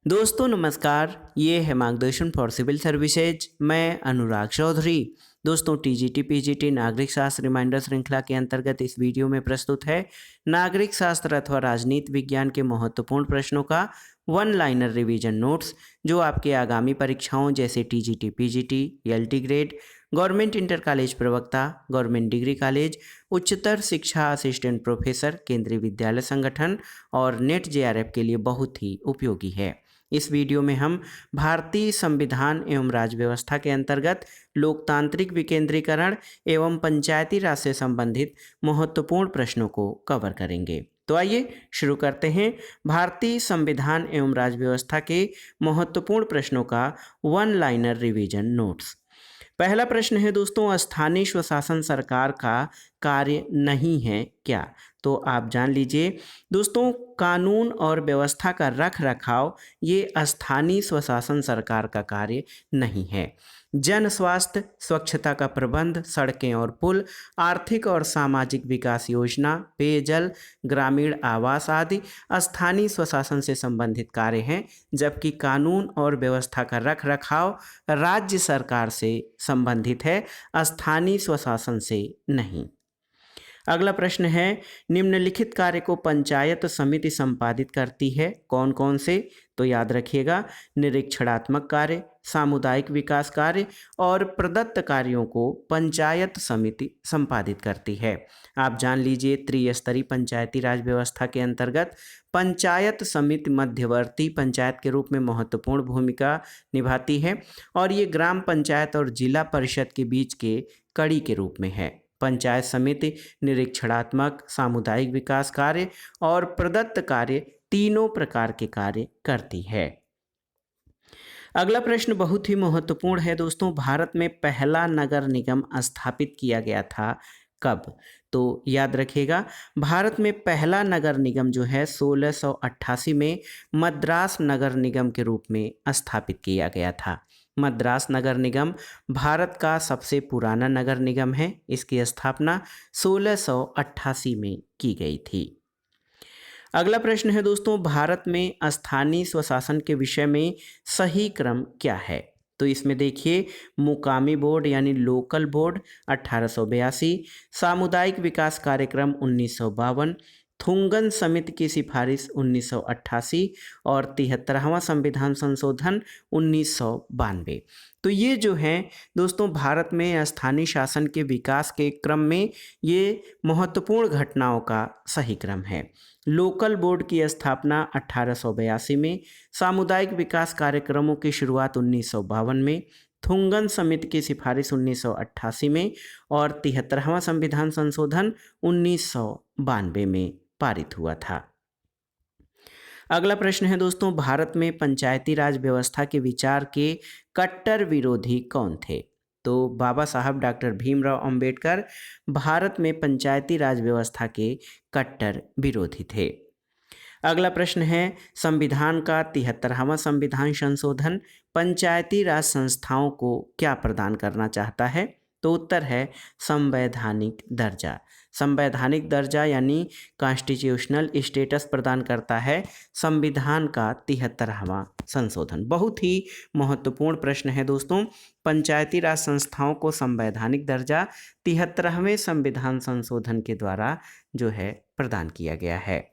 दोस्तों नमस्कार, ये है मार्गदर्शन फॉर सिविल सर्विसेज। मैं अनुराग चौधरी। दोस्तों टीजीटी पीजीटी नागरिक शास्त्र रिमाइंडर श्रृंखला के अंतर्गत इस वीडियो में प्रस्तुत है नागरिक शास्त्र अथवा राजनीति विज्ञान के महत्वपूर्ण प्रश्नों का वन लाइनर रिवीजन नोट्स, जो आपके आगामी परीक्षाओं जैसे TGT PGT, LT grade, government inter college प्रवक्ता, गवर्नमेंट डिग्री कॉलेज, उच्चतर शिक्षा असिस्टेंट प्रोफेसर, केंद्रीय विद्यालय संगठन और नेट जेआरएफ के लिए बहुत ही उपयोगी है। इस वीडियो में हम भारतीय संविधान एवं राज्य व्यवस्था के अंतर्गत लोकतांत्रिक विकेंद्रीकरण एवं पंचायती राज से संबंधित महत्वपूर्ण प्रश्नों को कवर करेंगे। तो आइए शुरू करते हैं भारतीय संविधान एवं राज्य व्यवस्था के महत्वपूर्ण प्रश्नों का वन लाइनर रिवीजन नोट्स। पहला प्रश्न है दोस्तों, स्थानीय स्वशासन सरकार का कार्य नहीं है क्या? तो आप जान लीजिए दोस्तों, कानून और व्यवस्था का रख रखाव ये स्थानीय स्वशासन सरकार का कार्य नहीं है। जन स्वास्थ्य, स्वच्छता का प्रबंध, सड़कें और पुल, आर्थिक और सामाजिक विकास योजना, पेयजल, ग्रामीण आवास आदि स्थानीय स्वशासन से संबंधित कार्य हैं, जबकि कानून और व्यवस्था का रख रखाव राज्य सरकार से संबंधित है, स्थानीय स्वशासन से नहीं। अगला प्रश्न है, निम्नलिखित कार्य को पंचायत समिति संपादित करती है, कौन कौन से? तो याद रखिएगा, निरीक्षणात्मक कार्य, सामुदायिक विकास कार्य और प्रदत्त कार्यों को पंचायत समिति संपादित करती है। आप जान लीजिए, त्रिस्तरीय पंचायती राज व्यवस्था के अंतर्गत पंचायत समिति मध्यवर्ती पंचायत के रूप में महत्वपूर्ण भूमिका निभाती है और ये ग्राम पंचायत और जिला परिषद के बीच के कड़ी के रूप में है। पंचायत समिति निरीक्षणात्मक, सामुदायिक विकास कार्य और प्रदत्त कार्य तीनों प्रकार के कार्य करती है। अगला प्रश्न बहुत ही महत्वपूर्ण है दोस्तों, भारत में पहला नगर निगम स्थापित किया गया था कब? तो याद रखिएगा, भारत में पहला नगर निगम जो है 1688 में मद्रास नगर निगम के रूप में स्थापित किया गया था। मद्रास नगर निगम भारत का सबसे पुराना नगर निगम है। इसकी स्थापना 1688 में की गई थी। अगला प्रश्न है दोस्तों, भारत में स्थानीय स्वशासन के विषय में सही क्रम क्या है? तो इसमें देखिए, मुकामी बोर्ड यानी लोकल बोर्ड 1882, सामुदायिक विकास कार्यक्रम 1952, थुंगन समिति की सिफारिश 1988 और 73वां संविधान संशोधन 1992। तो ये जो हैं दोस्तों, भारत में स्थानीय शासन के विकास के क्रम में ये महत्वपूर्ण घटनाओं का सही क्रम है। लोकल बोर्ड की स्थापना 1882 में, सामुदायिक विकास कार्यक्रमों की शुरुआत 1952 में, थुंगन समिति की सिफारिश 1988 में और 73वां संविधान संशोधन 1992 में पारित हुआ था। अगला प्रश्न है दोस्तों, भारत में पंचायती राज व्यवस्था के विचार के कट्टर विरोधी कौन थे? तो बाबा साहब डॉक्टर भीमराव अंबेडकर भारत में पंचायती राज व्यवस्था के कट्टर विरोधी थे। अगला प्रश्न है, संविधान का 73वां संविधान संशोधन पंचायती राज संस्थाओं को क्या प्रदान करना चाहता है? तो उत्तर है संवैधानिक दर्जा। संवैधानिक दर्जा यानी कॉन्स्टिट्यूशनल स्टेटस प्रदान करता है संविधान का 73वां संशोधन। बहुत ही महत्वपूर्ण प्रश्न है दोस्तों, पंचायती राज संस्थाओं को संवैधानिक दर्जा 73वें संविधान संशोधन के द्वारा जो है प्रदान किया गया है।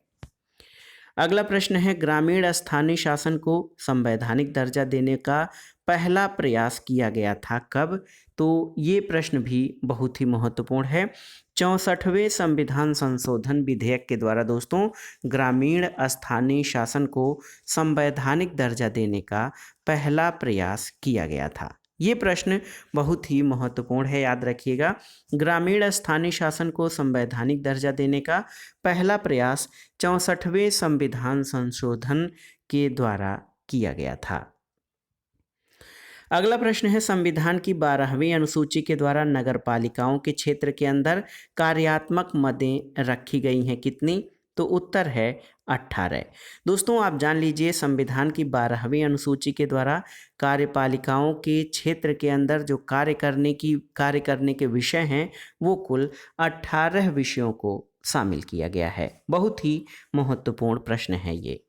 अगला प्रश्न है, ग्रामीण स्थानीय शासन को संवैधानिक दर्जा देने का पहला प्रयास किया गया था कब? तो ये प्रश्न भी बहुत ही महत्वपूर्ण है। 64वें संविधान संशोधन विधेयक के द्वारा दोस्तों ग्रामीण स्थानीय शासन को संवैधानिक दर्जा देने का पहला प्रयास किया गया था। ये प्रश्न बहुत ही महत्वपूर्ण है, याद रखिएगा। ग्रामीण स्थानीय शासन को संवैधानिक दर्जा देने का पहला प्रयास 64वें संविधान संशोधन के द्वारा किया गया था। अगला प्रश्न है, संविधान की 12वीं अनुसूची के द्वारा नगर पालिकाओं के क्षेत्र के अंदर कार्यात्मक मदें रखी गई हैं कितनी? तो उत्तर है 18। दोस्तों आप जान लीजिए, संविधान की 12वीं अनुसूची के द्वारा कार्यपालिकाओं के क्षेत्र के अंदर जो कार्य करने के विषय हैं वो कुल 18 विषयों को शामिल किया गया है। बहुत ही महत्वपूर्ण प्रश्न है ये।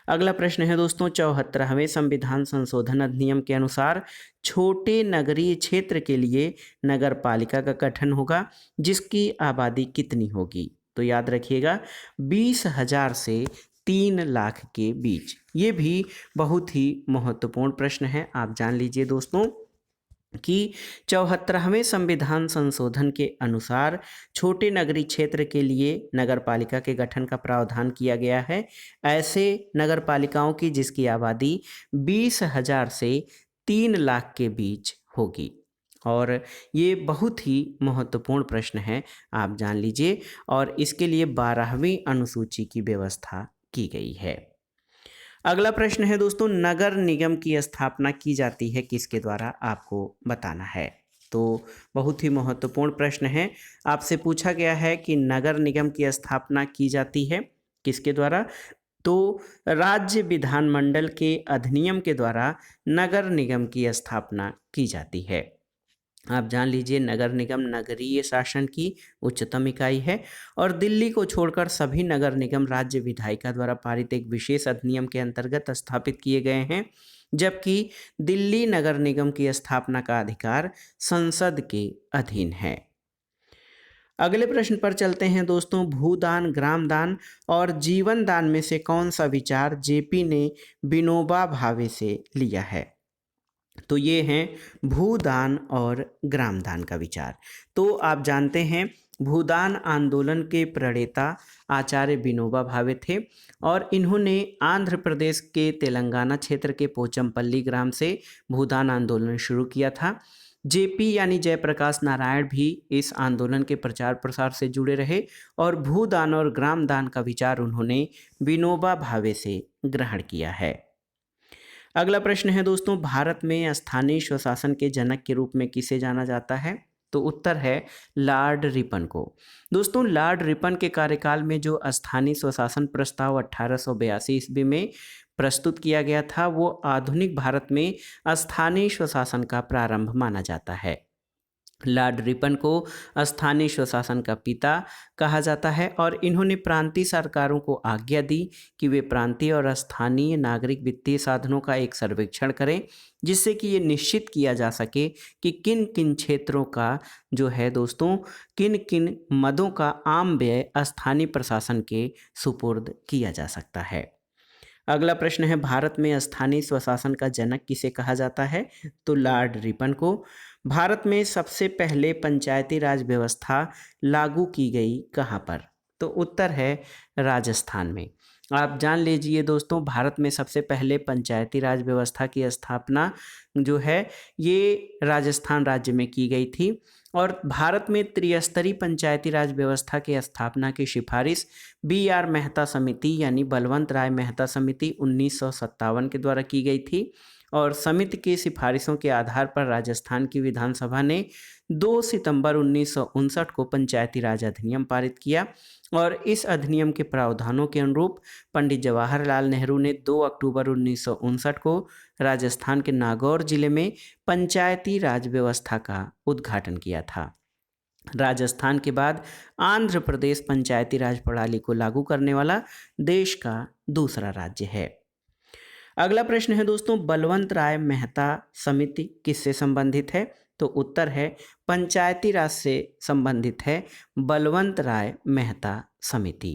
अगला प्रश्न है दोस्तों 74वें संविधान संशोधन अधिनियम के अनुसार छोटे नगरीय क्षेत्र के लिए नगर पालिका का गठन होगा, जिसकी आबादी कितनी होगी? तो याद रखिएगा 20,000 से 3 लाख के बीच। ये भी बहुत ही महत्वपूर्ण प्रश्न है, आप जान लीजिए दोस्तों कि 74वें संविधान संशोधन के अनुसार छोटे नगरीय क्षेत्र के लिए नगर पालिका के गठन का प्रावधान किया गया है। ऐसे नगर पालिकाओं की जिसकी आबादी 20,000 से 3 लाख के बीच होगी। और ये बहुत ही महत्वपूर्ण प्रश्न है, आप जान लीजिए। और इसके लिए 12वीं अनुसूची की व्यवस्था की गई है। अगला प्रश्न है दोस्तों नगर निगम की स्थापना की जाती है किसके द्वारा? आपको बताना है। तो बहुत ही महत्वपूर्ण प्रश्न है, आपसे पूछा गया है कि नगर निगम की स्थापना की जाती है किसके द्वारा? तो राज्य विधानमंडल के अधिनियम के द्वारा नगर निगम की स्थापना की जाती है। आप जान लीजिए नगर निगम नगरीय शासन की उच्चतम इकाई है और दिल्ली को छोड़कर सभी नगर निगम राज्य विधायिका द्वारा पारित एक विशेष अधिनियम के अंतर्गत स्थापित किए गए हैं, जबकि दिल्ली नगर निगम की स्थापना का अधिकार संसद के अधीन है। अगले प्रश्न पर चलते हैं दोस्तों भूदान, ग्राम दान और जीवन दान में से कौन सा विचार जेपी ने विनोबा भावे से लिया है? तो ये हैं भूदान और ग्रामदान का विचार। तो आप जानते हैं भूदान आंदोलन के प्रणेता आचार्य विनोबा भावे थे और इन्होंने आंध्र प्रदेश के तेलंगाना क्षेत्र के पोचमपल्ली ग्राम से भूदान आंदोलन शुरू किया था। जेपी यानी जयप्रकाश नारायण भी इस आंदोलन के प्रचार प्रसार से जुड़े रहे और भूदान और ग्रामदान का विचार उन्होंने विनोबा भावे से ग्रहण किया है। अगला प्रश्न है दोस्तों भारत में स्थानीय स्वशासन के जनक के रूप में किसे जाना जाता है? तो उत्तर है लॉर्ड रिपन को। दोस्तों लॉर्ड रिपन के कार्यकाल में जो स्थानीय स्वशासन प्रस्ताव 1882 ईस्वी में प्रस्तुत किया गया था वो आधुनिक भारत में स्थानीय स्वशासन का प्रारंभ माना जाता है। लॉर्ड रिपन को स्थानीय स्वशासन का पिता कहा जाता है और इन्होंने प्रांतीय सरकारों को आज्ञा दी कि वे प्रांतीय और स्थानीय नागरिक वित्तीय साधनों का एक सर्वेक्षण करें, जिससे कि ये निश्चित किया जा सके कि किन किन क्षेत्रों का जो है दोस्तों किन किन मदों का आम व्यय स्थानीय प्रशासन के सुपुर्द किया जा सकता है। अगला प्रश्न है भारत में स्थानीय स्वशासन का जनक किसे कहा जाता है? तो लॉर्ड रिपन को। भारत में सबसे पहले पंचायती राज व्यवस्था लागू की गई कहाँ पर? तो उत्तर है राजस्थान में। आप जान लीजिए दोस्तों भारत में सबसे पहले पंचायती राज व्यवस्था की स्थापना जो है ये राजस्थान राज्य में की गई थी और भारत में त्रिस्तरीय पंचायती राज व्यवस्था की स्थापना की सिफारिश बी.आर. मेहता समिति यानी बलवंत राय मेहता समिति 1957 के द्वारा की गई थी और समिति की सिफारिशों के आधार पर राजस्थान की विधानसभा ने 2 सितंबर 1959 को पंचायती राज अधिनियम पारित किया और इस अधिनियम के प्रावधानों के अनुरूप पंडित जवाहरलाल नेहरू ने 2 अक्टूबर 1959 को राजस्थान के नागौर जिले में पंचायती राज व्यवस्था का उद्घाटन किया था। राजस्थान के बाद आंध्र प्रदेश पंचायती राज प्रणाली को लागू करने वाला देश का दूसरा राज्य है। अगला प्रश्न है दोस्तों बलवंत राय मेहता समिति किससे संबंधित है? तो उत्तर है पंचायती राज से संबंधित है बलवंत राय मेहता समिति।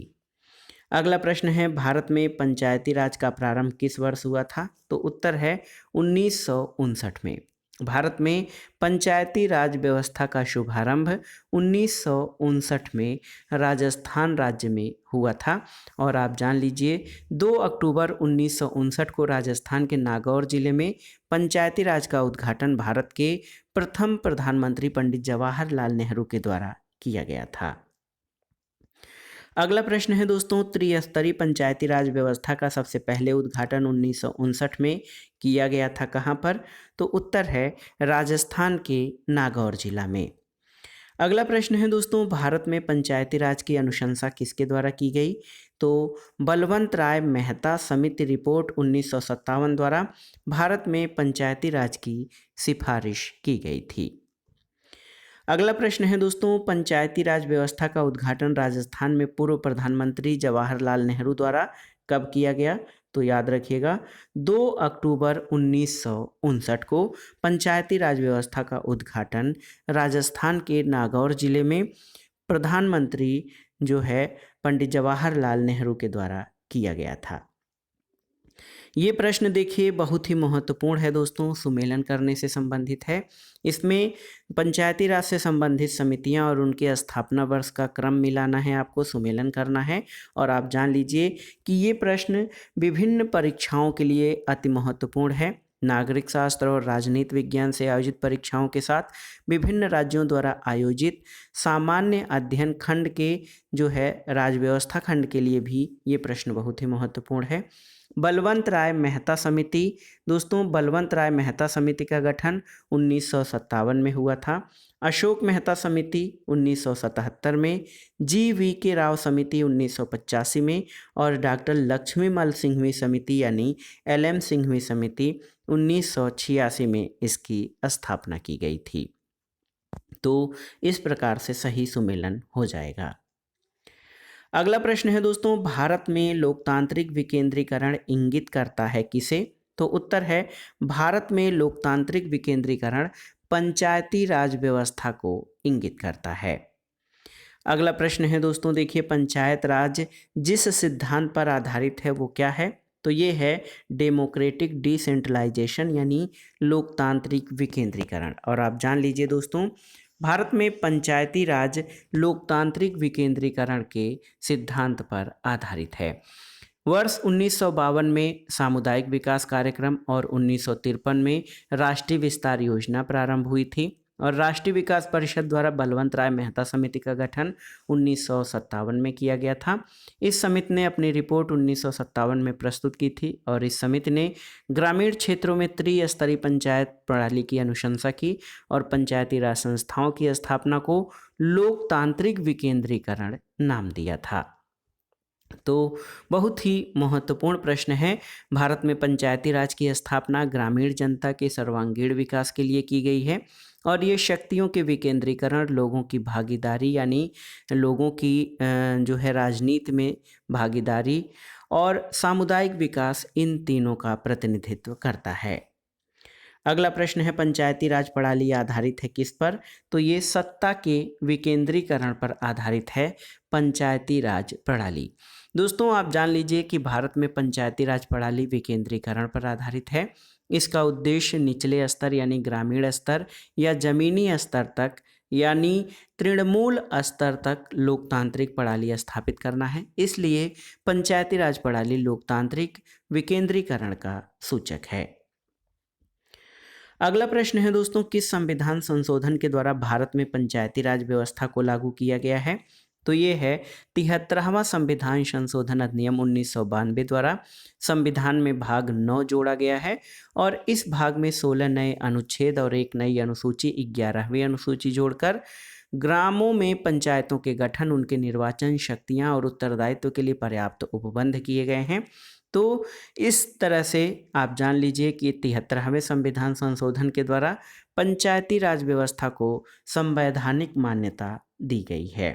अगला प्रश्न है भारत में पंचायती राज का प्रारंभ किस वर्ष हुआ था? तो उत्तर है 1959 में। भारत में पंचायती राज व्यवस्था का शुभारंभ 1959 में राजस्थान राज्य में हुआ था और आप जान लीजिए 2 अक्टूबर 1959 को राजस्थान के नागौर जिले में पंचायती राज का उद्घाटन भारत के प्रथम प्रधानमंत्री पंडित जवाहरलाल नेहरू के द्वारा किया गया था। अगला प्रश्न है दोस्तों त्रिस्तरीय पंचायती राज व्यवस्था का सबसे पहले उद्घाटन 1959 में किया गया था कहाँ पर? तो उत्तर है राजस्थान के नागौर जिला में। अगला प्रश्न है दोस्तों भारत में पंचायती राज की अनुशंसा किसके द्वारा की गई? तो बलवंत राय मेहता समिति रिपोर्ट 1957 द्वारा भारत में पंचायती राज की सिफारिश की गई थी। अगला प्रश्न है दोस्तों पंचायती राज व्यवस्था का उद्घाटन राजस्थान में पूर्व प्रधानमंत्री जवाहरलाल नेहरू द्वारा कब किया गया? तो याद रखिएगा 2 अक्टूबर 1959 को पंचायती राज व्यवस्था का उद्घाटन राजस्थान के नागौर जिले में प्रधानमंत्री जो है पंडित जवाहरलाल नेहरू के द्वारा किया गया था। ये प्रश्न देखिए बहुत ही महत्वपूर्ण है दोस्तों, सुमेलन करने से संबंधित है। इसमें पंचायती राज से संबंधित समितियां और उनके स्थापना वर्ष का क्रम मिलाना है, आपको सुमेलन करना है। और आप जान लीजिए कि ये प्रश्न विभिन्न परीक्षाओं के लिए अति महत्वपूर्ण है। नागरिक शास्त्र और राजनीति विज्ञान से आयोजित परीक्षाओं के साथ विभिन्न राज्यों द्वारा आयोजित सामान्य अध्ययन खंड के जो है राज्य व्यवस्था खंड के लिए भी ये प्रश्न बहुत ही महत्वपूर्ण है। बलवंत राय मेहता समिति, दोस्तों बलवंत राय मेहता समिति का गठन 1957 में हुआ था। अशोक मेहता समिति 1977 में, GVK राव समिति 1985 में और डॉक्टर लक्ष्मीमल सिंघवी समिति यानी LM सिंघवी समिति 1986 में इसकी स्थापना की गई थी। तो इस प्रकार से सही सुमेलन हो जाएगा। अगला प्रश्न है दोस्तों, भारत में लोकतांत्रिक विकेंद्रीकरण इंगित करता है किसे? तो उत्तर है भारत में लोकतांत्रिक विकेंद्रीकरण पंचायती राज व्यवस्था को इंगित करता है। अगला प्रश्न है दोस्तों, देखिए पंचायत राज जिस सिद्धांत पर आधारित है वो क्या है? तो ये है डेमोक्रेटिक डिसेंट्रलाइजेशन यानी लोकतांत्रिक विकेंद्रीकरण। और आप जान लीजिए दोस्तों, भारत में पंचायती राज लोकतांत्रिक विकेंद्रीकरण के सिद्धांत पर आधारित है। वर्ष 1952 में सामुदायिक विकास कार्यक्रम और 1953 में राष्ट्रीय विस्तार योजना प्रारंभ हुई थी और राष्ट्रीय विकास परिषद द्वारा बलवंत राय मेहता समिति का गठन 1957 में किया गया था। इस समिति ने अपनी रिपोर्ट 1957 में प्रस्तुत की थी और इस समिति ने ग्रामीण क्षेत्रों में त्रिस्तरीय पंचायत प्रणाली की अनुशंसा की और पंचायती राज संस्थाओं की स्थापना को लोकतांत्रिक विकेंद्रीकरण नाम दिया था। तो बहुत ही महत्वपूर्ण प्रश्न है। भारत में पंचायती राज की स्थापना ग्रामीण जनता के सर्वांगीण विकास के लिए की गई है और ये शक्तियों के विकेंद्रीकरण, लोगों की भागीदारी यानी लोगों की जो है राजनीति में भागीदारी और सामुदायिक विकास, इन तीनों का प्रतिनिधित्व करता है। अगला प्रश्न है पंचायती राज प्रणाली आधारित है किस पर? तो ये सत्ता के विकेंद्रीकरण पर आधारित है पंचायती राज प्रणाली। दोस्तों आप जान लीजिए कि भारत में पंचायती राज प्रणाली विकेंद्रीकरण पर आधारित है। इसका उद्देश्य निचले स्तर यानी ग्रामीण स्तर या जमीनी स्तर तक यानी तृणमूल स्तर तक लोकतांत्रिक प्रणाली स्थापित करना है। इसलिए पंचायती राज प्रणाली लोकतांत्रिक विकेंद्रीकरण का सूचक है। अगला प्रश्न है दोस्तों, किस संविधान संशोधन के द्वारा भारत में पंचायती राज व्यवस्था को लागू किया गया है? तो ये है 73वां संविधान संशोधन अधिनियम 1992 द्वारा संविधान में भाग 9 जोड़ा गया है और इस भाग में 16 नए अनुच्छेद और एक नई अनुसूची 11वीं अनुसूची जोड़कर ग्रामों में पंचायतों के गठन, उनके निर्वाचन शक्तियां और उत्तरदायित्व के लिए पर्याप्त उपबंध किए गए हैं। तो इस तरह से आप जान लीजिए कि 73वें संविधान संशोधन के द्वारा पंचायती राज व्यवस्था को संवैधानिक मान्यता दी गई है।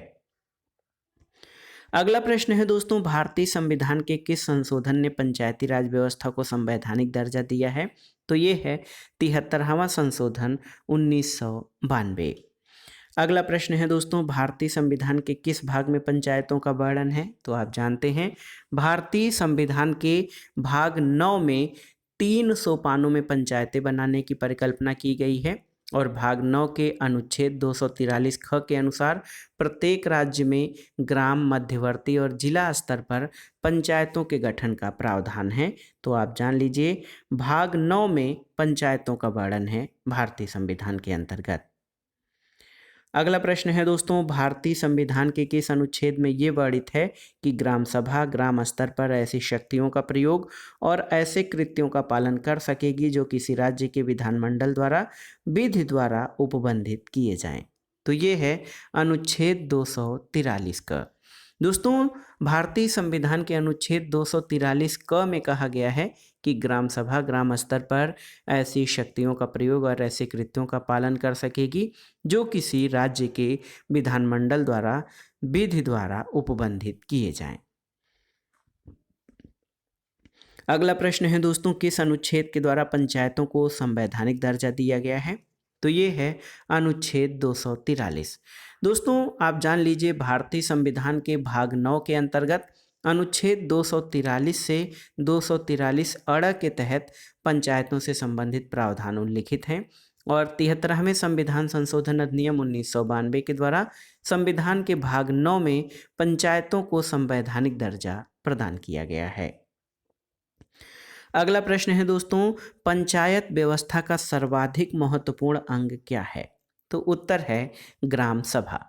अगला प्रश्न है दोस्तों, भारतीय संविधान के किस संशोधन ने पंचायती राज व्यवस्था को संवैधानिक दर्जा दिया है? तो ये है 73वां संशोधन 1992। अगला प्रश्न है दोस्तों, भारतीय संविधान के किस भाग में पंचायतों का वर्णन है? तो आप जानते हैं भारतीय संविधान के भाग 9 में 3 सोपानों में पंचायतें बनाने की परिकल्पना की गई है और भाग 9 के अनुच्छेद 243 ख के अनुसार प्रत्येक राज्य में ग्राम, मध्यवर्ती और जिला स्तर पर पंचायतों के गठन का प्रावधान है। तो आप जान लीजिए भाग 9 में पंचायतों का वर्णन है भारतीय संविधान के अंतर्गत। अगला प्रश्न है दोस्तों, भारतीय संविधान के किस अनुच्छेद में ये वर्णित है कि ग्राम सभा ग्राम स्तर पर ऐसी शक्तियों का प्रयोग और ऐसे कृत्यों का पालन कर सकेगी जो किसी राज्य के विधानमंडल द्वारा विधि द्वारा उपबंधित किए जाएं? तो ये है अनुच्छेद 243 क। दोस्तों भारतीय संविधान के अनुच्छेद 243 क में कहा गया है कि ग्राम सभा ग्राम स्तर पर ऐसी शक्तियों का प्रयोग और ऐसे कृत्यों का पालन कर सकेगी जो किसी राज्य के विधानमंडल द्वारा विधि द्वारा उपबंधित किए जाएं। अगला प्रश्न है दोस्तों, किस अनुच्छेद के द्वारा पंचायतों को संवैधानिक दर्जा दिया गया है? तो ये है अनुच्छेद 243। दोस्तों आप जान लीजिए, भारतीय संविधान के भाग 9 के अंतर्गत अनुच्छेद 243 से 243 अड़ के तहत पंचायतों से संबंधित प्रावधान उल्लिखित हैं और 73वें संविधान संशोधन अधिनियम 1992 के द्वारा संविधान के भाग 9 में पंचायतों को संवैधानिक दर्जा प्रदान किया गया है। अगला प्रश्न है दोस्तों, पंचायत व्यवस्था का सर्वाधिक महत्वपूर्ण अंग क्या है? तो उत्तर है ग्राम सभा।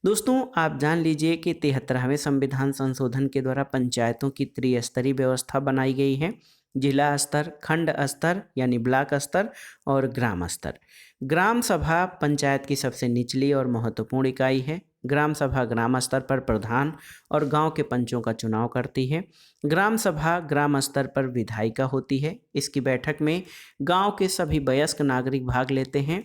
दोस्तों आप जान लीजिए कि 73वें संविधान संशोधन के द्वारा पंचायतों की त्रिस्तरीय व्यवस्था बनाई गई है। जिला स्तर, खंड स्तर यानी ब्लॉक स्तर और ग्राम स्तर। ग्राम सभा पंचायत की सबसे निचली और महत्वपूर्ण इकाई है। ग्राम सभा ग्राम स्तर पर प्रधान और गांव के पंचों का चुनाव करती है। ग्राम सभा ग्राम स्तर पर विधायिका होती है। इसकी बैठक में गांव के सभी वयस्क नागरिक भाग लेते हैं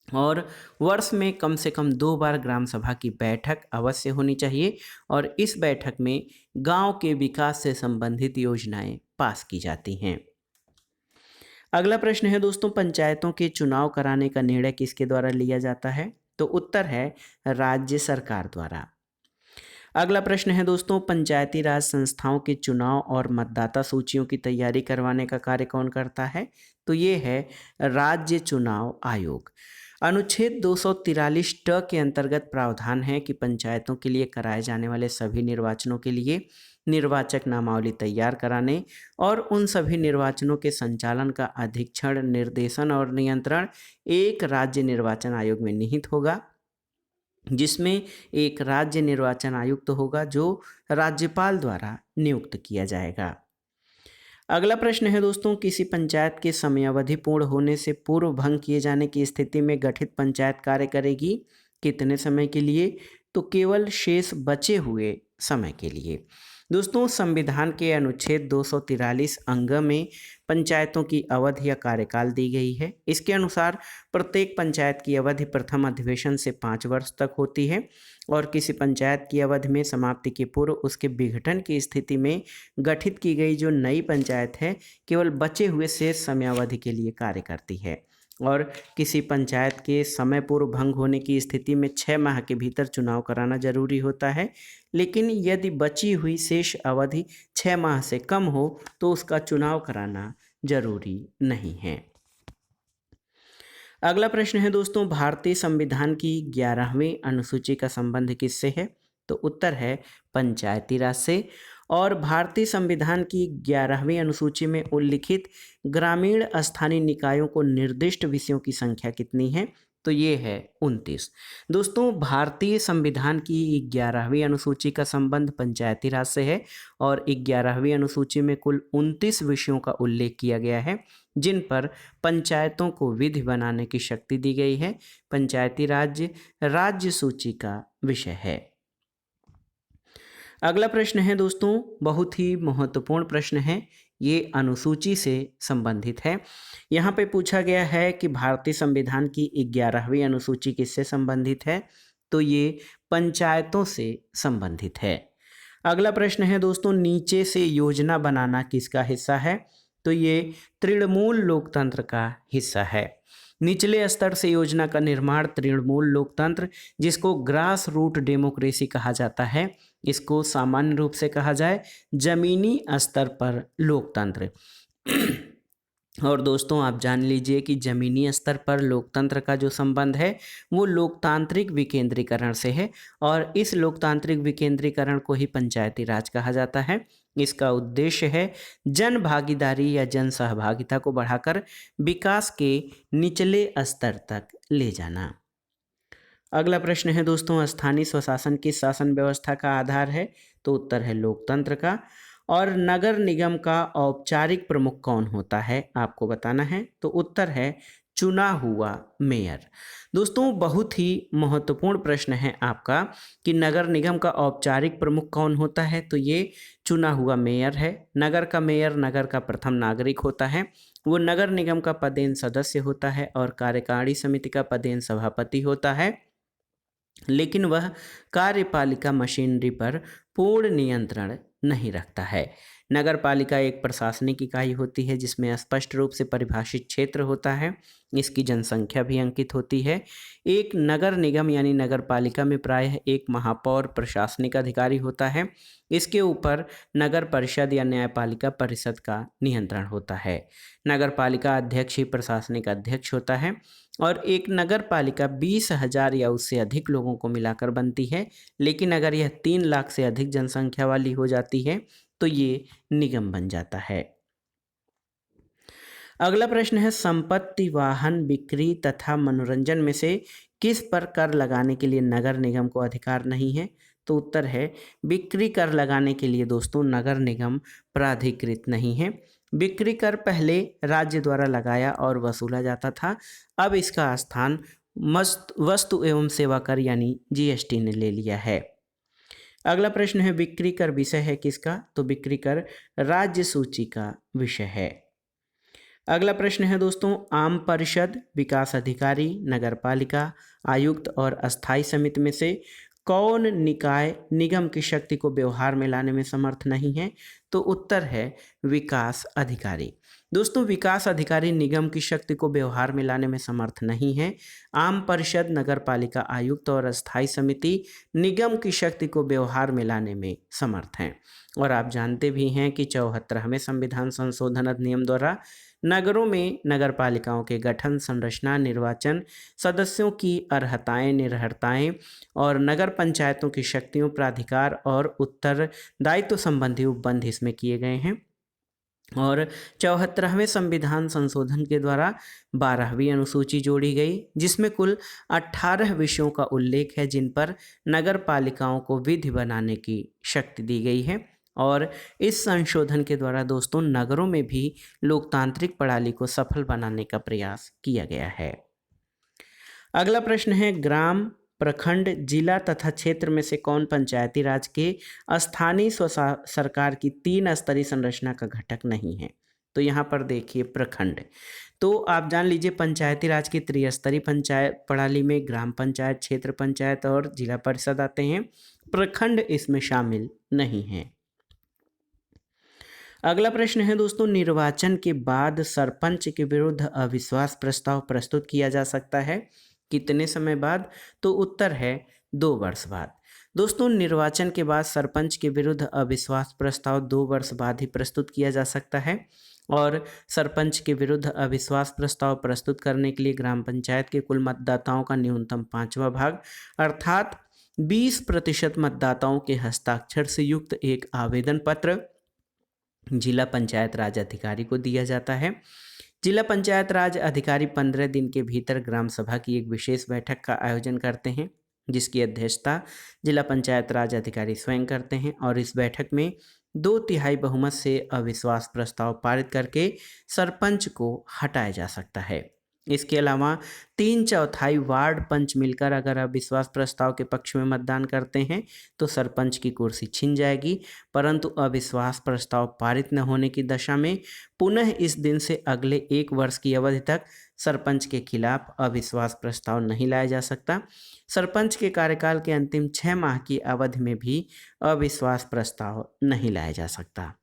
और वर्ष में कम से कम 2 बार ग्राम सभा की बैठक अवश्य होनी चाहिए और इस बैठक में गांव के विकास से संबंधित योजनाएं पास की जाती हैं। अगला प्रश्न है दोस्तों, पंचायतों के चुनाव कराने का निर्णय किसके द्वारा लिया जाता है? तो उत्तर है राज्य सरकार द्वारा। अगला प्रश्न है दोस्तों, पंचायती राज संस्थाओं के चुनाव और मतदाता सूचियों की तैयारी करवाने का कार्य कौन करता है? तो ये है राज्य चुनाव आयोग। अनुच्छेद 243 ट के अंतर्गत प्रावधान है कि पंचायतों के लिए कराए जाने वाले सभी निर्वाचनों के लिए निर्वाचक नामावली तैयार कराने और उन सभी निर्वाचनों के संचालन का अधीक्षण, निर्देशन और नियंत्रण एक राज्य निर्वाचन आयोग में निहित होगा, जिसमें एक राज्य निर्वाचन आयुक्त होगा जो राज्यपाल द्वारा नियुक्त किया जाएगा। अगला प्रश्न है दोस्तों, किसी पंचायत के समयावधि पूर्ण होने से पूर्व भंग किए जाने की स्थिति में गठित पंचायत कार्य करेगी कितने समय के लिए? तो केवल शेष बचे हुए समय के लिए। दोस्तों संविधान के अनुच्छेद 243 अंग में पंचायतों की अवधि या कार्यकाल दी गई है। इसके अनुसार प्रत्येक पंचायत की अवधि प्रथम अधिवेशन से 5 वर्ष तक होती है और किसी पंचायत की अवधि में समाप्ति के पूर्व उसके विघटन की स्थिति में गठित की गई जो नई पंचायत है केवल बचे हुए शेष समयावधि के लिए कार्य करती है और किसी पंचायत के समय पूर्व भंग होने की स्थिति में 6 माह के भीतर चुनाव कराना जरूरी होता है, लेकिन यदि बची हुई शेष अवधि 6 माह से कम हो तो उसका चुनाव कराना जरूरी नहीं है। अगला प्रश्न है दोस्तों, भारतीय संविधान की 11वीं अनुसूची का संबंध किससे है? तो उत्तर है पंचायती राज से। और भारतीय संविधान की 11वीं अनुसूची में उल्लिखित ग्रामीण स्थानीय निकायों को निर्दिष्ट विषयों की संख्या कितनी है? तो ये है 29। दोस्तों भारतीय संविधान की 11वीं अनुसूची का संबंध पंचायती राज से है और 11वीं अनुसूची में कुल 29 विषयों का उल्लेख किया गया है जिन पर पंचायतों को विधि बनाने की शक्ति दी गई है। पंचायती राज्य सूची का विषय है। अगला प्रश्न है दोस्तों, बहुत ही महत्वपूर्ण प्रश्न है, ये अनुसूची से संबंधित है। यहाँ पे पूछा गया है कि भारतीय संविधान की 11वीं अनुसूची किससे संबंधित है? तो ये पंचायतों से संबंधित है। अगला प्रश्न है दोस्तों, नीचे से योजना बनाना किसका हिस्सा है? तो ये तृणमूल लोकतंत्र का हिस्सा है। निचले स्तर से योजना का निर्माण तृणमूल लोकतंत्र, जिसको ग्रास रूट डेमोक्रेसी कहा जाता है, इसको सामान्य रूप से कहा जाए जमीनी स्तर पर लोकतंत्र। और दोस्तों आप जान लीजिए कि जमीनी स्तर पर लोकतंत्र का जो संबंध है वो लोकतांत्रिक विकेंद्रीकरण से है और इस लोकतांत्रिक विकेंद्रीकरण को ही पंचायती राज कहा जाता है। इसका उद्देश्य है जन भागीदारी या जन सहभागिता को बढ़ाकर विकास के निचले स्तर तक ले जाना। अगला प्रश्न है दोस्तों, स्थानीय स्वशासन किस शासन व्यवस्था का आधार है? तो उत्तर है लोकतंत्र का। और नगर निगम का औपचारिक प्रमुख कौन होता है आपको बताना है? तो उत्तर है चुना हुआ मेयर। दोस्तों बहुत ही महत्वपूर्ण प्रश्न है आपका कि नगर निगम का औपचारिक प्रमुख कौन होता है? तो ये चुना हुआ मेयर है। नगर का मेयर नगर का प्रथम नागरिक होता है। वो नगर निगम का पदेन सदस्य होता है और कार्यकारिणी समिति का पदेन सभापति होता है, लेकिन वह कार्यपालिका मशीनरी पर पूर्ण नियंत्रण नहीं रखता है। नगर पालिका एक प्रशासनिक इकाई होती है जिसमें स्पष्ट रूप से परिभाषित क्षेत्र होता है, इसकी जनसंख्या भी अंकित होती है। एक नगर निगम यानी नगर पालिका में प्रायः एक महापौर प्रशासनिक अधिकारी होता है। इसके ऊपर नगर परिषद या न्यायपालिका परिषद का नियंत्रण होता है। नगर पालिका अध्यक्ष ही प्रशासनिक अध्यक्ष होता है और एक नगर पालिका 20,000 या उससे अधिक लोगों को मिलाकर बनती है, लेकिन अगर यह 3 लाख से अधिक जनसंख्या वाली हो जाती है तो ये निगम बन जाता है। अगला प्रश्न है, संपत्ति, वाहन बिक्री तथा मनोरंजन में से किस पर कर लगाने के लिए नगर निगम को अधिकार नहीं है? तो उत्तर है बिक्री कर लगाने के लिए दोस्तों नगर निगम प्राधिकृत नहीं है। बिक्री कर पहले राज्य द्वारा लगाया और वसूला जाता था, अब इसका स्थान वस्तु एवं सेवा कर यानी जीएसटी ने ले लिया है। अगला प्रश्न है, बिक्री कर विषय है किसका? तो बिक्री कर राज्य सूची का विषय है। अगला प्रश्न है दोस्तों, आम परिषद, विकास अधिकारी, नगर पालिका, आयुक्त और अस्थाई समिति में से कौन निकाय निगम की शक्ति को व्यवहार में लाने में समर्थ नहीं है? तो उत्तर है विकास अधिकारी। दोस्तों, विकास अधिकारी निगम की शक्ति को व्यवहार में लाने में समर्थ नहीं है। आम परिषद, नगर पालिका, आयुक्त और अस्थाई समिति निगम की शक्ति को व्यवहार में लाने में समर्थ हैं। और आप जानते भी हैं कि 74वें संविधान संशोधन अधिनियम द्वारा नगरों में नगर पालिकाओं के गठन, संरचना, निर्वाचन, सदस्यों की अर्हताएं, निरर्हताएं और नगर पंचायतों की शक्तियों, प्राधिकार और उत्तरदायित्व संबंधी उपबंध इसमें किए गए हैं। और 74वें संविधान संशोधन के द्वारा 12वीं अनुसूची जोड़ी गई, जिसमें कुल 18 विषयों का उल्लेख है जिन पर नगर पालिकाओं को विधि बनाने की शक्ति दी गई है। और इस संशोधन के द्वारा दोस्तों नगरों में भी लोकतांत्रिक प्रणाली को सफल बनाने का प्रयास किया गया है। अगला प्रश्न है, ग्राम, प्रखंड, जिला तथा क्षेत्र में से कौन पंचायती राज के स्थानीय सरकार की 3 स्तरीय संरचना का घटक नहीं है? तो यहाँ पर देखिए प्रखंड। तो आप जान लीजिए पंचायती राज की त्रिस्तरीय पंचायत प्रणाली में ग्राम पंचायत, क्षेत्र पंचायत और जिला परिषद आते हैं। प्रखंड इसमें शामिल नहीं है। अगला प्रश्न है दोस्तों, निर्वाचन के बाद सरपंच के विरुद्ध अविश्वास प्रस्ताव प्रस्तुत किया जा सकता है कितने समय बाद? तो उत्तर है 2 वर्ष बाद। दोस्तों, निर्वाचन के बाद सरपंच के विरुद्ध अविश्वास प्रस्ताव 2 वर्ष बाद ही प्रस्तुत किया जा सकता है। और सरपंच के विरुद्ध अविश्वास प्रस्ताव प्रस्तुत करने के लिए ग्राम पंचायत के कुल मतदाताओं का न्यूनतम 5वां भाग अर्थात 20% मतदाताओं के हस्ताक्षर से युक्त एक आवेदन पत्र जिला पंचायत राज अधिकारी को दिया जाता है। जिला पंचायत राज अधिकारी 15 दिन के भीतर ग्राम सभा की एक विशेष बैठक का आयोजन करते हैं, जिसकी अध्यक्षता जिला पंचायत राज अधिकारी स्वयं करते हैं। और इस बैठक में 2/3 बहुमत से अविश्वास प्रस्ताव पारित करके सरपंच को हटाया जा सकता है। इसके अलावा 3/4 वार्ड पंच मिलकर अगर अविश्वास प्रस्ताव के पक्ष में मतदान करते हैं तो सरपंच की कुर्सी छिन जाएगी, परंतु अविश्वास प्रस्ताव पारित न होने की दशा में पुनः इस दिन से अगले 1 वर्ष की अवधि तक सरपंच के खिलाफ अविश्वास प्रस्ताव नहीं लाया जा सकता। सरपंच के कार्यकाल के अंतिम 6 माह की अवधि में भी अविश्वास प्रस्ताव नहीं लाया जा सकता।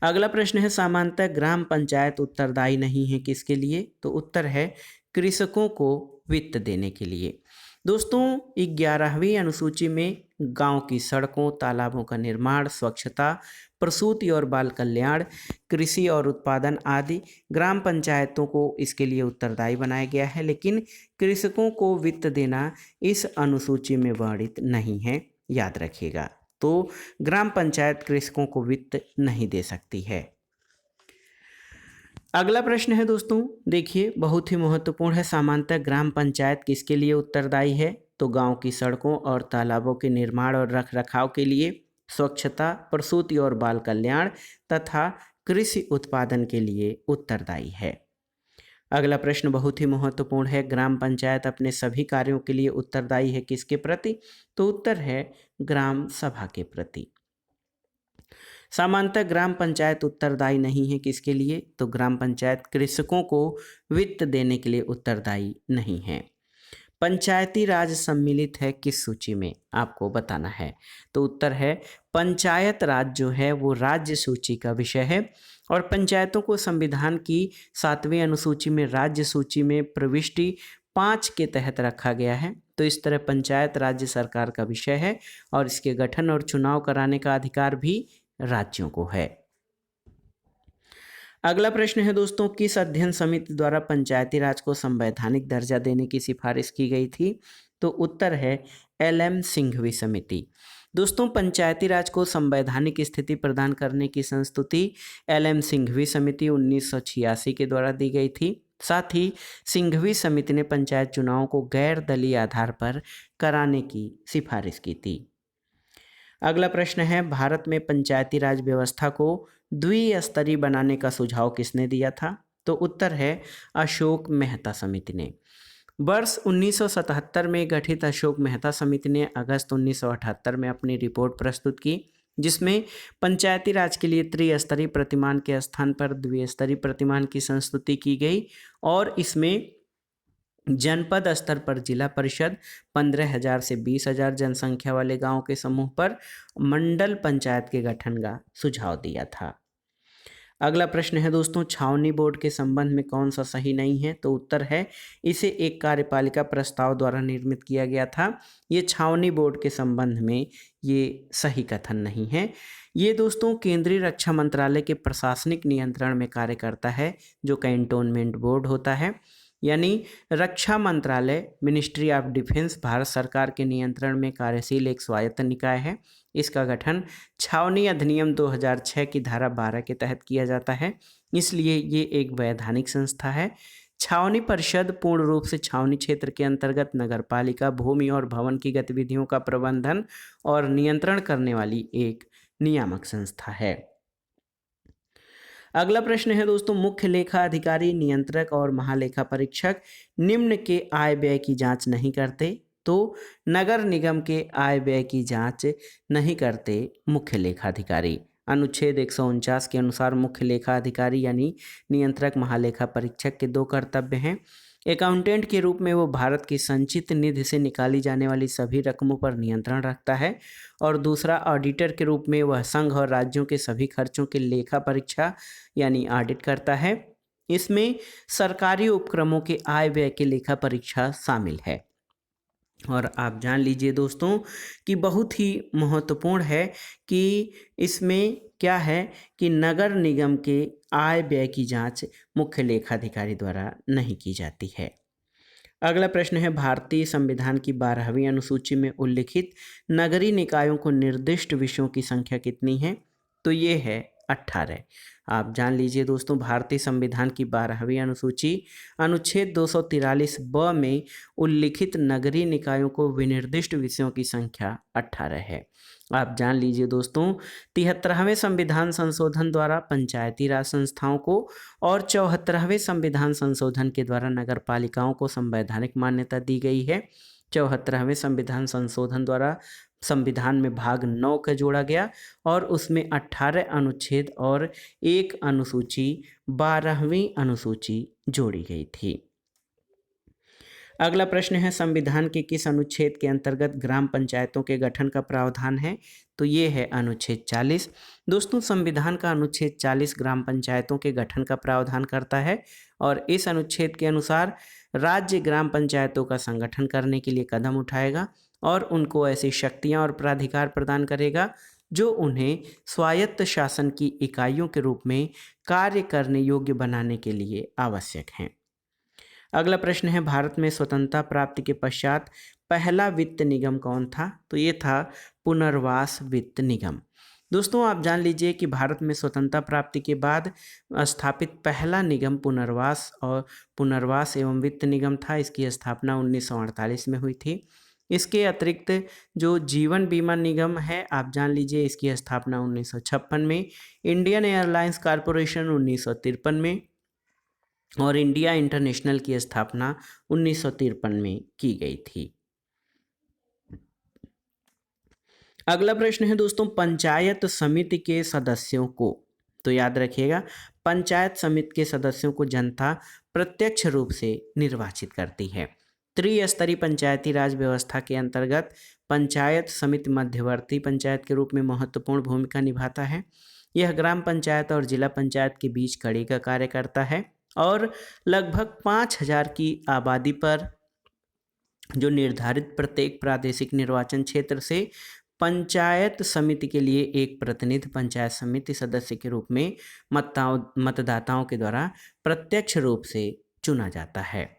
अगला प्रश्न है, सामान्यतः ग्राम पंचायत उत्तरदायी नहीं है किसके लिए? तो उत्तर है कृषकों को वित्त देने के लिए। दोस्तों, 11वीं अनुसूची में गांव की सड़कों, तालाबों का निर्माण, स्वच्छता, प्रसूति और बाल कल्याण, कृषि और उत्पादन आदि ग्राम पंचायतों को इसके लिए उत्तरदायी बनाया गया है, लेकिन कृषकों को वित्त देना इस अनुसूची में वर्णित नहीं है, याद रखिएगा। तो ग्राम पंचायत कृषकों को वित्त नहीं दे सकती है। अगला प्रश्न है दोस्तों, देखिए बहुत ही महत्वपूर्ण है, सामान्यतः ग्राम पंचायत किसके लिए उत्तरदायी है? तो गांव की सड़कों और तालाबों के निर्माण और रखरखाव के लिए, स्वच्छता, प्रसूति और बाल कल्याण तथा कृषि उत्पादन के लिए उत्तरदायी है। अगला प्रश्न बहुत ही महत्वपूर्ण है, ग्राम पंचायत अपने सभी कार्यों के लिए उत्तरदायी है किसके प्रति? तो उत्तर है ग्राम सभा के प्रति। सामान्यतः ग्राम पंचायत उत्तरदायी नहीं है किसके लिए? तो ग्राम पंचायत कृषकों को वित्त देने के लिए उत्तरदायी नहीं है। पंचायती राज सम्मिलित है किस सूची में, आपको बताना है। तो उत्तर है पंचायत राज जो है वो राज्य सूची का विषय है और पंचायतों को संविधान की 7वीं अनुसूची में राज्य सूची में प्रविष्टि 5 के तहत रखा गया है। तो इस तरह पंचायत राज्य सरकार का विषय है और इसके गठन और चुनाव कराने का अधिकार भी राज्यों को है। अगला प्रश्न है दोस्तों, किस अध्ययन समिति द्वारा पंचायती राज को संवैधानिक दर्जा देने की सिफारिश की गई थी? तो उत्तर है एल.एम. सिंघवी समिति। दोस्तों, पंचायती राज को संवैधानिक स्थिति प्रदान करने की संस्तुति एल.एम. सिंघवी समिति 1986 के द्वारा दी गई थी। साथ ही सिंघवी समिति ने पंचायत चुनावों को गैर दलीय आधार पर कराने की सिफारिश की थी। अगला प्रश्न है, भारत में पंचायती राज व्यवस्था को द्विस्तरीय बनाने का सुझाव किसने दिया था? तो उत्तर है अशोक मेहता समिति ने। वर्ष 1977 में गठित अशोक मेहता समिति ने अगस्त 1978 में अपनी रिपोर्ट प्रस्तुत की, जिसमें पंचायती राज के लिए त्रिस्तरीय प्रतिमान के स्थान पर द्विस्तरीय प्रतिमान की संस्तुति की गई और इसमें जनपद स्तर पर जिला परिषद, 15,000 से 20,000 जनसंख्या वाले गांवों के समूह पर मंडल पंचायत के गठन का सुझाव दिया था। अगला प्रश्न है दोस्तों, छावनी बोर्ड के संबंध में कौन सा सही नहीं है? तो उत्तर है इसे एक कार्यपालिका प्रस्ताव द्वारा निर्मित किया गया था। ये छावनी बोर्ड के संबंध में ये सही कथन नहीं है। ये दोस्तों केंद्रीय रक्षा मंत्रालय के प्रशासनिक नियंत्रण में कार्य करता है, जो कैंटोनमेंट बोर्ड होता है। यानी रक्षा मंत्रालय, मिनिस्ट्री ऑफ डिफेंस, भारत सरकार के नियंत्रण में कार्यशील एक स्वायत्त निकाय है। इसका गठन छावनी अधिनियम 2006 की धारा 12 के तहत किया जाता है, इसलिए ये एक वैधानिक संस्था है। छावनी परिषद पूर्ण रूप से छावनी क्षेत्र के अंतर्गत नगरपालिका भूमि और भवन की गतिविधियों का प्रबंधन और नियंत्रण करने वाली एक नियामक संस्था है। अगला प्रश्न है दोस्तों, मुख्य लेखा अधिकारी, नियंत्रक और महालेखा परीक्षक निम्न के आय व्यय की जांच नहीं करते। तो नगर निगम के आय व्यय की जांच नहीं करते मुख्य लेखा अधिकारी। अनुच्छेद 149 के अनुसार मुख्य लेखा अधिकारी यानी नियंत्रक, महालेखा परीक्षक के 2 कर्तव्य हैं। अकाउंटेंट के रूप में वो भारत की संचित निधि से निकाली जाने वाली सभी रकमों पर नियंत्रण रखता है और दूसरा, ऑडिटर के रूप में वह संघ और राज्यों के सभी खर्चों की लेखा परीक्षा यानी ऑडिट करता है। इसमें सरकारी उपक्रमों के आय व्यय की लेखा परीक्षा शामिल है। और आप जान लीजिए दोस्तों कि बहुत ही महत्वपूर्ण है कि इसमें क्या है कि नगर निगम के आय व्यय की जांच मुख्य लेखाधिकारी द्वारा नहीं की जाती है। अगला प्रश्न है, भारतीय संविधान की 12वीं अनुसूची में उल्लिखित नगरीय निकायों को निर्दिष्ट विषयों की संख्या कितनी है? तो ये है 18। आप जान लीजिए दोस्तों, भारतीय संविधान की 12वीं अनुसूची अनुच्छेद 243 ब में उल्लिखित नगरीय निकायों को विनिर्दिष्ट विषयों की संख्या 18 है। आप जान लीजिए दोस्तों, 73वें संविधान संशोधन द्वारा पंचायती राज संस्थाओं को और 74वें संविधान संशोधन के द्वारा नगर पालिकाओं को संवैधानिक मान्यता दी गई है। 74वें संविधान संशोधन द्वारा संविधान में भाग 9 का जोड़ा गया और उसमें 18 अनुच्छेद और एक अनुसूची 12वीं अनुसूची जोड़ी गई थी। अगला प्रश्न है, संविधान के किस अनुच्छेद के अंतर्गत ग्राम पंचायतों के गठन का प्रावधान है? तो ये है अनुच्छेद 40। दोस्तों, संविधान का अनुच्छेद 40 ग्राम पंचायतों के गठन का प्रावधान करता है और इस अनुच्छेद के अनुसार राज्य ग्राम पंचायतों का संगठन करने के लिए कदम उठाएगा और उनको ऐसी शक्तियां और प्राधिकार प्रदान करेगा जो उन्हें स्वायत्त शासन की इकाइयों के रूप में कार्य करने योग्य बनाने के लिए आवश्यक हैं। अगला प्रश्न है, भारत में स्वतंत्रता प्राप्ति के पश्चात पहला वित्त निगम कौन था? तो ये था पुनर्वास वित्त निगम। दोस्तों, आप जान लीजिए कि भारत में स्वतंत्रता प्राप्ति के बाद स्थापित पहला निगम पुनर्वास एवं वित्त निगम था। इसकी स्थापना 1948 में हुई थी। इसके अतिरिक्त जो जीवन बीमा निगम है, आप जान लीजिए इसकी स्थापना 1956 में, इंडियन एयरलाइंस कॉरपोरेशन 1953 में और इंडिया इंटरनेशनल की स्थापना 1953 में की गई थी। अगला प्रश्न है दोस्तों, पंचायत समिति के सदस्यों को, तो याद रखिएगा, पंचायत समिति के सदस्यों को जनता प्रत्यक्ष रूप से निर्वाचित करती है। त्रिस्तरीय पंचायती राज व्यवस्था के अंतर्गत पंचायत समिति मध्यवर्ती पंचायत के रूप में महत्वपूर्ण भूमिका निभाता है। यह ग्राम पंचायत और जिला पंचायत के बीच कड़ी का कार्य करता है और लगभग 5000 की आबादी पर जो निर्धारित प्रत्येक प्रादेशिक निर्वाचन क्षेत्र से पंचायत समिति के लिए एक प्रतिनिधि पंचायत समिति सदस्य के रूप में मतदाताओं के द्वारा प्रत्यक्ष रूप से चुना जाता है।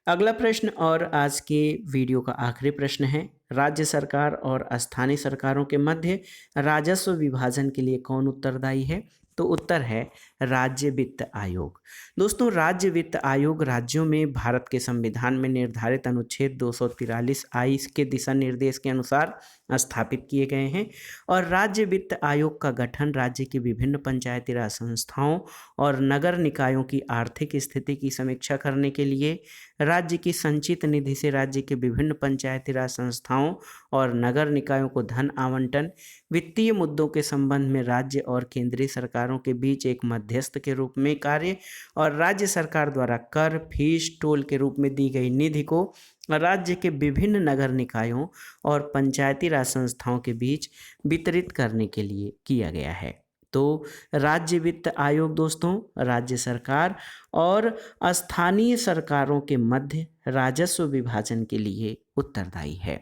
अगला प्रश्न और आज के वीडियो का आखिरी प्रश्न है, राज्य सरकार और स्थानीय सरकारों के मध्य राजस्व विभाजन के लिए कौन उत्तरदायी है? तो उत्तर है राज्य वित्त आयोग। दोस्तों, राज्य वित्त आयोग राज्यों में भारत के संविधान में निर्धारित अनुच्छेद 243 के दिशा निर्देश के अनुसार स्थापित किए गए हैं और राज्य वित्त आयोग का गठन राज्य की विभिन्न पंचायती राज संस्थाओं और नगर निकायों की आर्थिक स्थिति की समीक्षा करने के लिए, राज्य की संचित निधि से राज्य के विभिन्न पंचायती राज संस्थाओं और नगर निकायों को धन आवंटन, वित्तीय मुद्दों के संबंध में राज्य और केंद्रीय सरकारों के बीच एक मध्यस्थ के रूप में कार्य और राज्य सरकार द्वारा कर, फीस, टोल के रूप में दी गई निधि को राज्य के विभिन्न नगर निकायों और पंचायती राज संस्थाओं के बीच वितरित करने के लिए किया गया है। तो राज्य वित्त आयोग दोस्तों राज्य सरकार और स्थानीय सरकारों के मध्य राजस्व विभाजन के लिए उत्तरदायी है।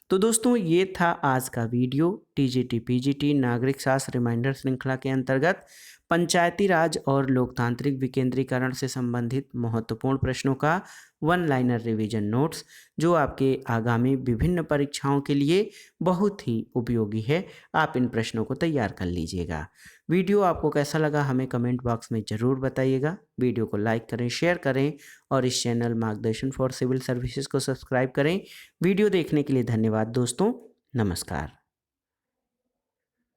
तो दोस्तों, ये था आज का वीडियो टीजीटी पीजीटी नागरिक शास्त्र रिमाइंडर श्रृंखला के अंतर्गत पंचायती राज और लोकतांत्रिक विकेंद्रीकरण से संबंधित महत्वपूर्ण प्रश्नों का वन लाइनर रिवीजन नोट्स, जो आपके आगामी विभिन्न परीक्षाओं के लिए बहुत ही उपयोगी है। आप इन प्रश्नों को तैयार कर लीजिएगा। वीडियो आपको कैसा लगा हमें कमेंट बॉक्स में ज़रूर बताइएगा। वीडियो को लाइक करें, शेयर करें और इस चैनल मार्गदर्शन फॉर सिविल सर्विसेज को सब्सक्राइब करें। वीडियो देखने के लिए धन्यवाद दोस्तों। नमस्कार।